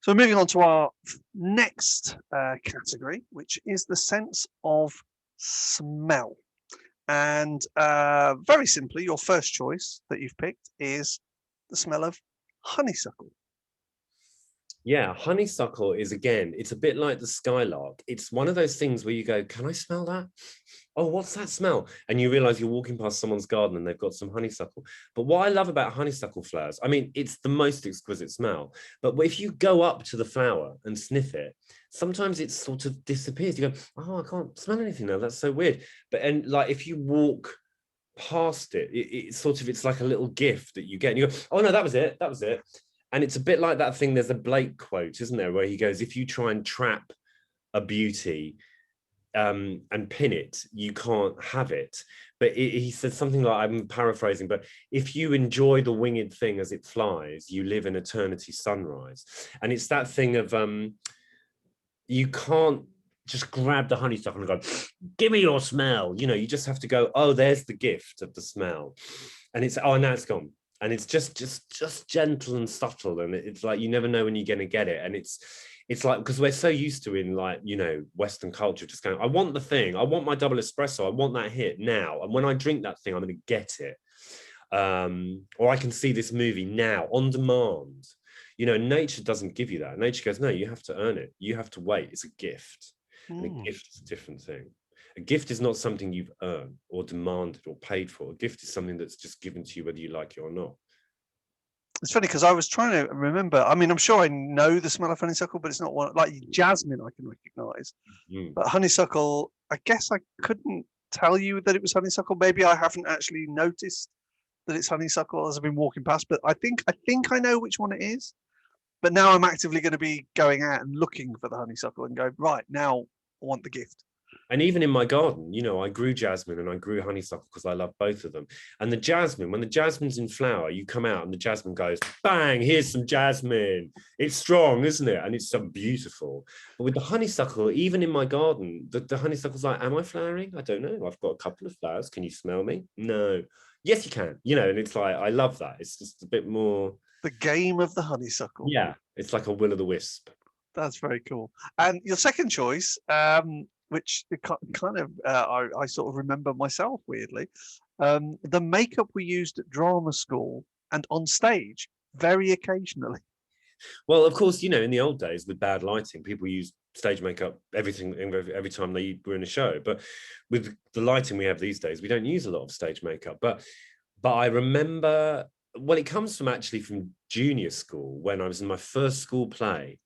So moving on to our next category, which is the sense of smell. And very simply, your first choice that you've picked is the smell of honeysuckle. Yeah, honeysuckle is, again, it's a bit like the skylark. It's one of those things where you go, can I smell that? Oh, what's that smell? And you realize you're walking past someone's garden and they've got some honeysuckle. But what I love about honeysuckle flowers, I mean, it's the most exquisite smell. But if you go up to the flower and sniff it, sometimes it sort of disappears. You go, oh, I can't smell anything now. That's so weird. But and like if you walk past it, it's sort of, it's like a little gift that you get. And you go, oh no, that was it. That was it. And it's a bit like that thing. There's a Blake quote, isn't there, where he goes, if you try and trap a beauty and pin it, you can't have it. But he says something like, I'm paraphrasing, but if you enjoy the winged thing as it flies, you live in eternity sunrise. And it's that thing of you can't just grab the honeysuckle and go, give me your smell. You know, you just have to go, oh, there's the gift of the smell. And it's, oh, now it's gone. And it's just gentle and subtle, and it's like you never know when you're going to get it. And it's like, because we're so used to, in like, you know, Western culture, just going, I want the thing, I want my double espresso, I want that hit now, and when I drink that thing, I'm going to get it. Or I can see this movie now on demand. You know, nature doesn't give you that. Nature goes, no, you have to earn it, you have to wait. It's a gift. And a gift is a different thing. A gift is not something you've earned or demanded or paid for. A gift is something that's just given to you, whether you like it or not. It's funny because I was trying to remember. I mean, I'm sure I know the smell of honeysuckle, but it's not one like jasmine I can recognize. But honeysuckle, I guess I couldn't tell you that it was honeysuckle. Maybe I haven't actually noticed that it's honeysuckle as I've been walking past. But I think I know which one it is. But now I'm actively going to be going out and looking for the honeysuckle and go, right, now I want the gift. And even in my garden, you know, I grew jasmine and I grew honeysuckle because I love both of them. And the jasmine, when the jasmine's in flower, you come out and the jasmine goes, bang, here's some jasmine. It's strong, isn't it? And it's so beautiful. But with the honeysuckle, even in my garden, the honeysuckle's like, am I flowering? I don't know. I've got a couple of flowers. Can you smell me? No. Yes, you can. You know, and it's like, I love that. It's just a bit more. The game of the honeysuckle. Yeah, it's like a will-o'-the-wisp. That's very cool. And your second choice, which kind of I sort of remember myself weirdly, the makeup we used at drama school and on stage very occasionally. Well, of course, you know, in the old days with bad lighting, people used stage makeup, everything, every time they were in a show. But with the lighting we have these days, we don't use a lot of stage makeup. But I remember, well, it comes from actually from junior school when I was in my first school play.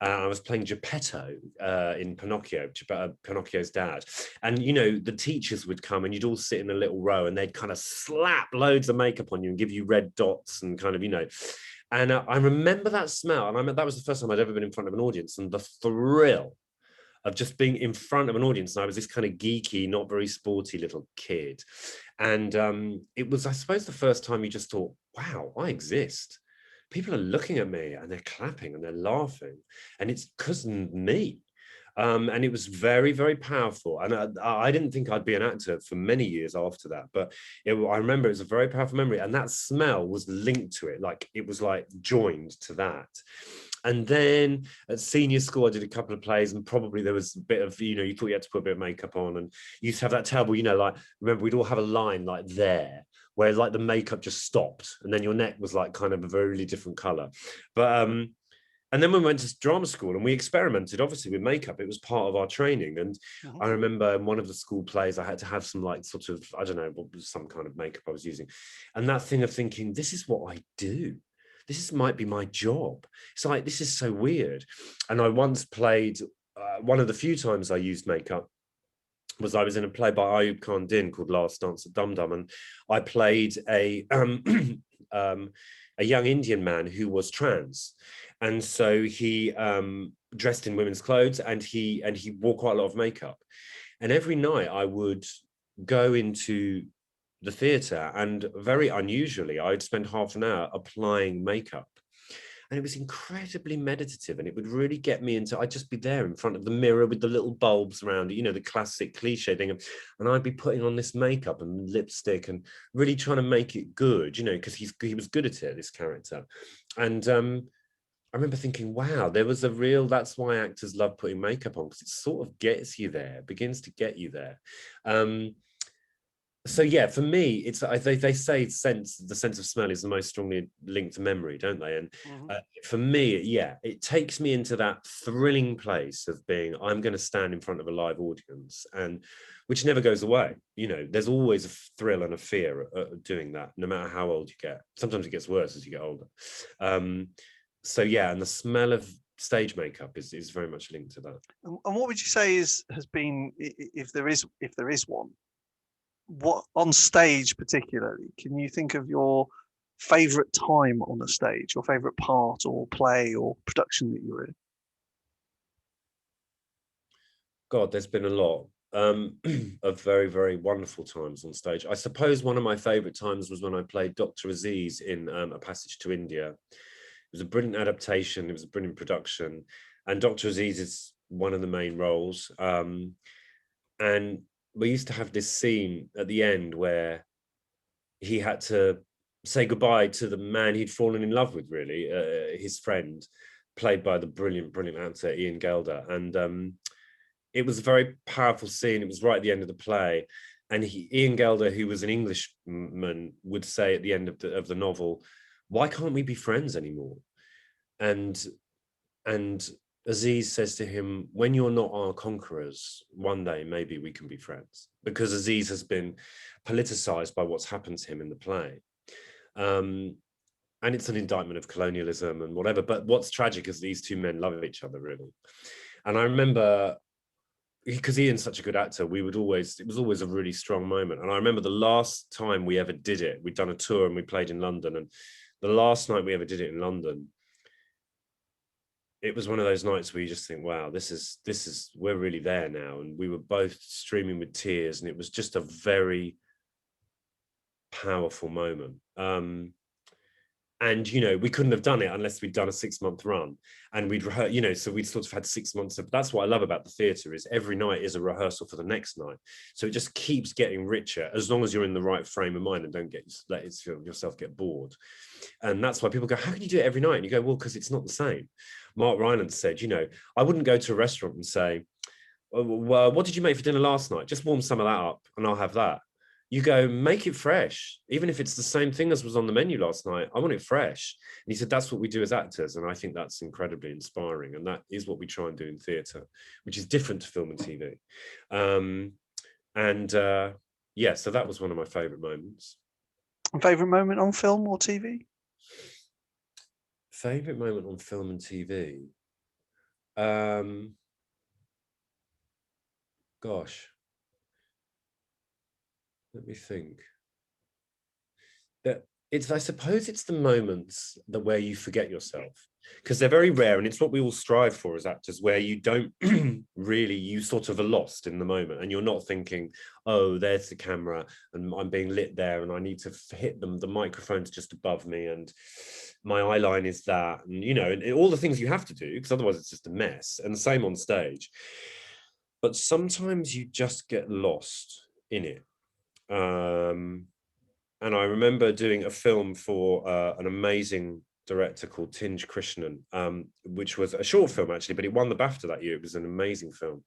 I was playing Geppetto in Pinocchio, Pinocchio's dad. And, you know, the teachers would come and you'd all sit in a little row and they'd kind of slap loads of makeup on you and give you red dots and kind of, you know. And I remember that smell. And that was the first time I'd ever been in front of an audience, and the thrill of just being in front of an audience. And I was this kind of geeky, not very sporty little kid. And it was, I suppose, the first time you just thought, wow, I exist. People are looking at me and they're clapping and they're laughing, and it's because of me. And it was very, very powerful. And I didn't think I'd be an actor for many years after that, but I remember it was a very powerful memory, and that smell was linked to it. Like it was like joined to that. And then at senior school, I did a couple of plays, and probably there was a bit of, you know, you thought you had to put a bit of makeup on, and you used to have that terrible, you know, like, remember we'd all have a line like there, where like the makeup just stopped and then your neck was like kind of a very really different color. But and then when we went to drama school and we experimented obviously with makeup, it was part of our training. And I remember in one of the school plays I had to have some like sort of, I don't know, what was some kind of makeup I was using, and that thing of thinking, this is what I do, might be my job. It's like, this is so weird. And I once played one of the few times I used makeup was I was in a play by Ayub Khan Din called Last Dance at Dum Dum, and I played a young Indian man who was trans, and so he dressed in women's clothes, and he wore quite a lot of makeup. And every night I would go into the theatre, and very unusually, I'd spend half an hour applying makeup. And it was incredibly meditative, and it would really get me into, I'd just be there in front of the mirror with the little bulbs around it, you know, the classic cliche thing. And I'd be putting on this makeup and lipstick and really trying to make it good, you know, because he was good at it, this character. And I remember thinking, wow, there was a real, that's why actors love putting makeup on, because it sort of gets you there, begins to get you there. So yeah, for me, it's they say the sense of smell is the most strongly linked to memory, don't they? And for me, yeah, it takes me into that thrilling place of being, I'm going to stand in front of a live audience, and which never goes away. You know, there's always a thrill and a fear of doing that, no matter how old you get. Sometimes it gets worse as you get older. So yeah, and the smell of stage makeup is very much linked to that. And what would you say has been, if there is one, what on stage particularly, can you think of your favorite time on a stage, your favorite part or play or production that you're in? God, there's been a lot of very, very wonderful times on stage. I suppose one of my favorite times was when I played Dr. Aziz in A Passage to India. It was a brilliant adaptation. It was a brilliant production. And Dr. Aziz is one of the main roles. And we used to have this scene at the end where he had to say goodbye to the man he'd fallen in love with, really, his friend, played by the brilliant actor Ian Gelder. And it was a very powerful scene. It was right at the end of the play. And Ian Gelder, who was an Englishman, would say at the end of the novel, why can't we be friends anymore? And Aziz says to him, when you're not our conquerors, one day maybe we can be friends, because Aziz has been politicized by what's happened to him in the play. And it's an indictment of colonialism and whatever. But what's tragic is these two men love each other, really. And I remember, because Ian's such a good actor, it was always a really strong moment. And I remember the last time we ever did it, we'd done a tour and we played in London. And the last night we ever did it in London, it was one of those nights where you just think, wow, we're really there now. And we were both streaming with tears, and it was just a very powerful moment. And, you know, we couldn't have done it unless we'd done a 6-month run, and we'd rehearse, you know, so we'd sort of had 6 months of, that's what I love about the theatre, is every night is a rehearsal for the next night. So it just keeps getting richer, as long as you're in the right frame of mind and don't let yourself get bored. And that's why people go, how can you do it every night? And you go, well, because it's not the same. Mark Rylance said, you know, I wouldn't go to a restaurant and say, well, what did you make for dinner last night? Just warm some of that up and I'll have that. You go, make it fresh. Even if it's the same thing as was on the menu last night, I want it fresh. And he said, that's what we do as actors. And I think that's incredibly inspiring. And that is what we try and do in theatre, which is different to film and TV. Yeah, so that was one of my favourite moments. Favourite moment on film or TV? Favourite moment on film and TV? Gosh. Let me think. I suppose it's the moments where you forget yourself, because they're very rare, and it's what we all strive for as actors, where you don't really, you sort of are lost in the moment, and you're not thinking, oh, there's the camera and I'm being lit there and I need to hit them, the microphone's just above me and my eye line is that, and you know, and all the things you have to do, because otherwise it's just a mess. And the same on stage. But sometimes you just get lost in it. And I remember doing a film for an amazing director called Tinge Krishnan, which was a short film actually, but it won the BAFTA that year. It was an amazing film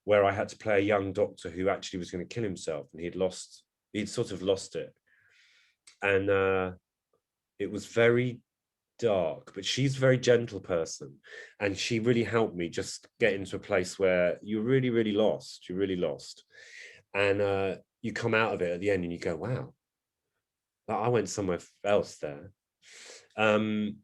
where I had to play a young doctor who actually was going to kill himself, and he'd sort of lost it. And it was very dark, but she's a very gentle person, and she really helped me just get into a place where you're really, really lost. You're really lost. And you come out of it at the end and you go, wow, I went somewhere else there. And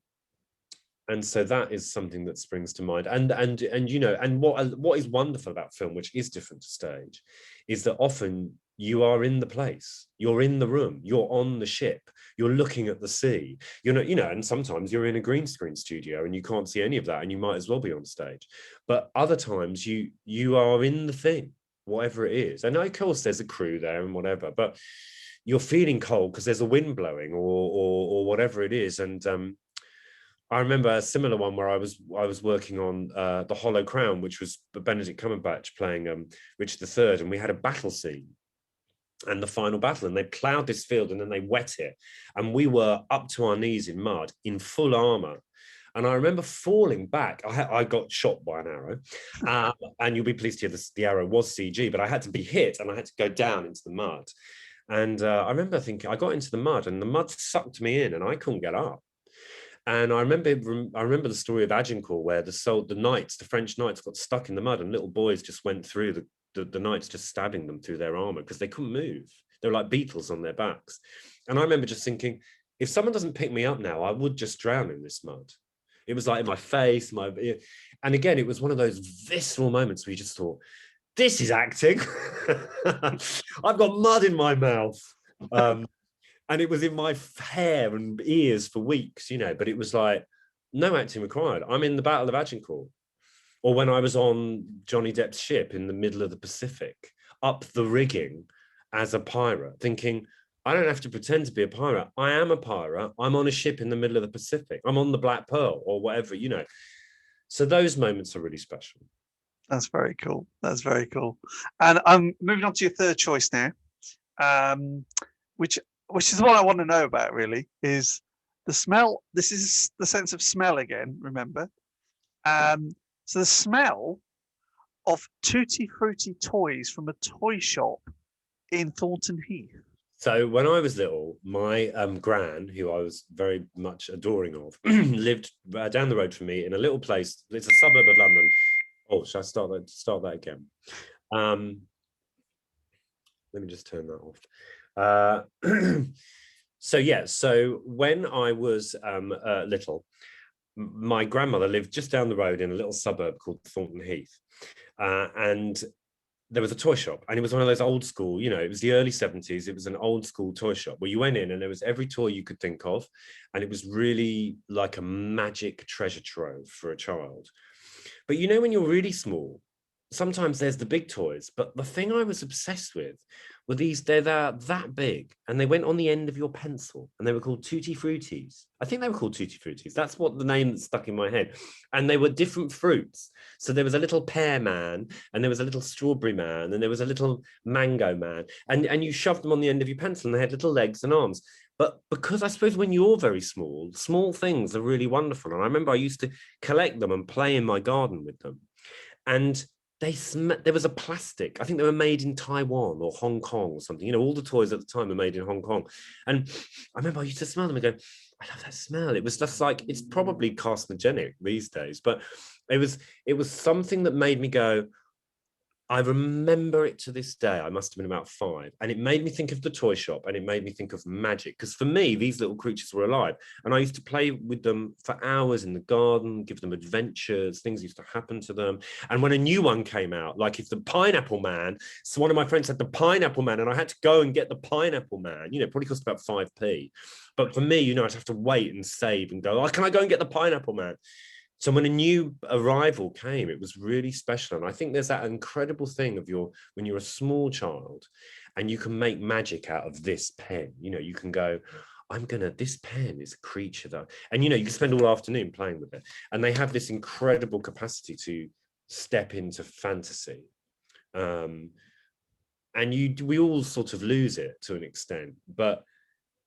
so that is something that springs to mind. And you know, and what is wonderful about film, which is different to stage, is that often you are in the place, you're in the room, you're on the ship, you're looking at the sea, you know, and sometimes you're in a green screen studio and you can't see any of that, and you might as well be on stage. But other times you are in the thing, whatever it is. And of course there's a crew there and whatever, but you're feeling cold because there's a wind blowing or whatever it is. And I remember a similar one where I was working on The Hollow Crown, which was Benedict Cumberbatch playing Richard III, and we had a battle scene and the final battle, and they ploughed this field and then they wet it, and we were up to our knees in mud in full armor, And I remember falling back. I got shot by an arrow, and you'll be pleased to hear the arrow was CG, but I had to be hit and I had to go down into the mud. And I remember thinking, I got into the mud and the mud sucked me in and I couldn't get up. And I remember the story of Agincourt, where the French knights got stuck in the mud and little boys just went through the knights just stabbing them through their armor because they couldn't move. They were like beetles on their backs. And I remember just thinking, if someone doesn't pick me up now, I would just drown in this mud. It was like in my face, and again, it was one of those visceral moments where you just thought, this is acting. I've got mud in my mouth. And it was in my hair and ears for weeks, you know, but it was like, no acting required. I'm in the Battle of Agincourt. Or when I was on Johnny Depp's ship in the middle of the Pacific, up the rigging as a pirate, thinking, I don't have to pretend to be a pirate. I am a pirate. I'm on a ship in the middle of the Pacific. I'm on the Black Pearl or whatever, you know. So those moments are really special. That's very cool. That's very cool. And I'm moving on to your third choice now, which is the one I want to know about, really, is the smell. This is the sense of smell again, remember? So the smell of Tutti Frutti toys from a toy shop in Thornton Heath. So when I was little, my gran, who I was very much adoring of, lived down the road from me in a little place. It's a suburb of London. Oh, should I start that again? Let me just turn that off. So when I was little, my grandmother lived just down the road in a little suburb called Thornton Heath, and there was a toy shop, and it was one of those old school, you know, it was the early 70s. It was an old school toy shop where you went in and there was every toy you could think of, and it was really like a magic treasure trove for a child. But you know, when you're really small, sometimes there's the big toys, but the thing I was obsessed with were they're that big, and they went on the end of your pencil, and they were called Tutti Fruttis. I think they were called Tutti Fruttis. That's what the name that stuck in my head. And they were different fruits. So there was a little pear man, and there was a little strawberry man, and there was a little mango man, and you shoved them on the end of your pencil, and they had little legs and arms. But because I suppose when you're very small, small things are really wonderful. And I remember I used to collect them and play in my garden with them. And there was a plastic, I think they were made in Taiwan or Hong Kong or something, you know, all the toys at the time were made in Hong Kong. And I remember I used to smell them and go, I love that smell. It was just like, it's probably carcinogenic these days, but it was something that made me go, I remember it to this day. I must have been about 5, and it made me think of the toy shop, and it made me think of magic, because for me, these little creatures were alive, and I used to play with them for hours in the garden, give them adventures, things used to happen to them. And when a new one came out, like if the Pineapple Man, so one of my friends had the Pineapple Man, and I had to go and get the Pineapple Man, you know, it probably cost about 5p. But for me, you know, I'd have to wait and save and go, oh, can I go and get the Pineapple Man? So when a new arrival came, it was really special. And I think there's that incredible thing of when you're a small child and you can make magic out of this pen. You know, you can go, this pen is a creature that, and you know, you can spend all afternoon playing with it. And they have this incredible capacity to step into fantasy. And we all sort of lose it to an extent, but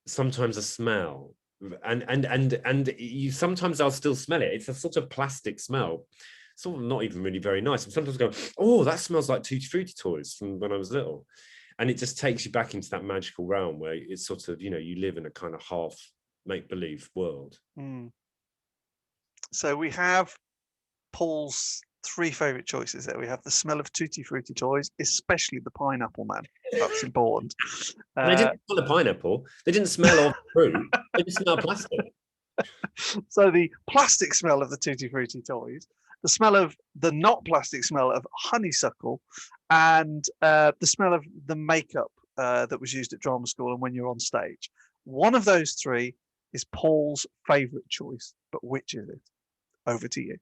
sometimes a smell, and you sometimes I'll still smell it. It's a sort of plastic smell, sort of not even really very nice. And sometimes I go, oh, that smells like Tutti Frutti toys from when I was little. And it just takes you back into that magical realm where it's sort of, you know, you live in a kind of half make-believe world. So we have Paul's 3 favorite choices there. We have the smell of Tutti Frutti toys, especially the Pineapple Man. That's important. They didn't smell of pineapple. They didn't smell of fruit. They just smell plastic. So the plastic smell of the Tutti Frutti toys, the smell of the not plastic smell of Honeysuckle, and the smell of the makeup that was used at drama school and when you're on stage. One of those 3 is Paul's favorite choice, but which is it? Over to you.